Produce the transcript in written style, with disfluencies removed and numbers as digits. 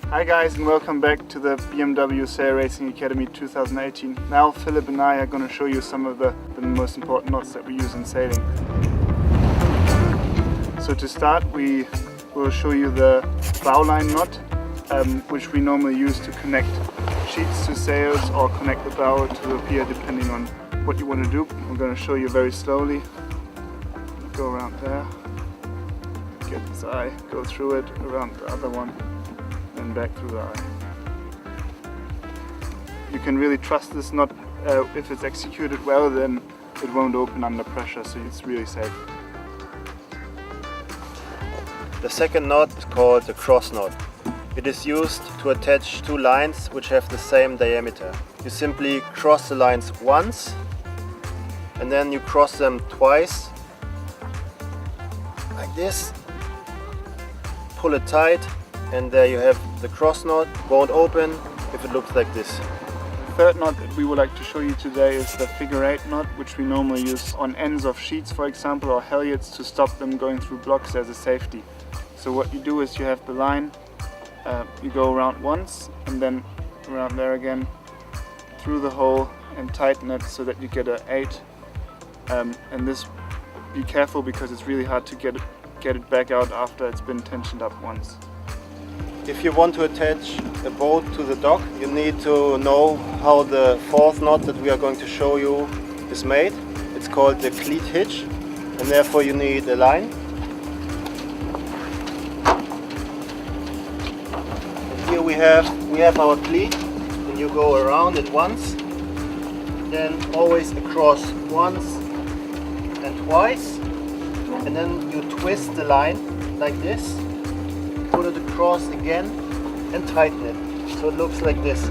Hi guys, and welcome back to the BMW Sail Racing Academy 2018. Now Philip and I are going to show you some of the most important knots that we use in sailing. So to start, we will show you the Bowline-Knot, which we normally use to connect sheets to sails or connect the bow to the pier, depending on what you want to do. I'm going to show you very slowly. Go around there, get this eye, go through it, around the other one, and back through the eye. You can really trust this knot. If it's executed well, then it won't open under pressure, so it's really safe. The second knot is called the cross knot. It is used to attach two lines which have the same diameter. You simply cross the lines once and then you cross them twice, like this. Pull it tight, and there you have the cross knot. Won't open if it looks like this. The third knot that we would like to show you today is the figure 8 knot, which we normally use on ends of sheets, for example, or halyards, to stop them going through blocks as a safety. So what you do is you have the line, you go around once and then around there again, through the hole, and tighten it so that you get an 8. And this, be careful because it's really hard to get it back out after it's been tensioned up once. If you want to attach a boat to the dock, you need to know how the fourth knot that we are going to show you is made. It's called the Cleat Hitch, and therefore you need a line. And here we have our cleat, and you go around it once, then always across once and twice, and then you twist the line like this. Put it across again and tighten it, so it looks like this.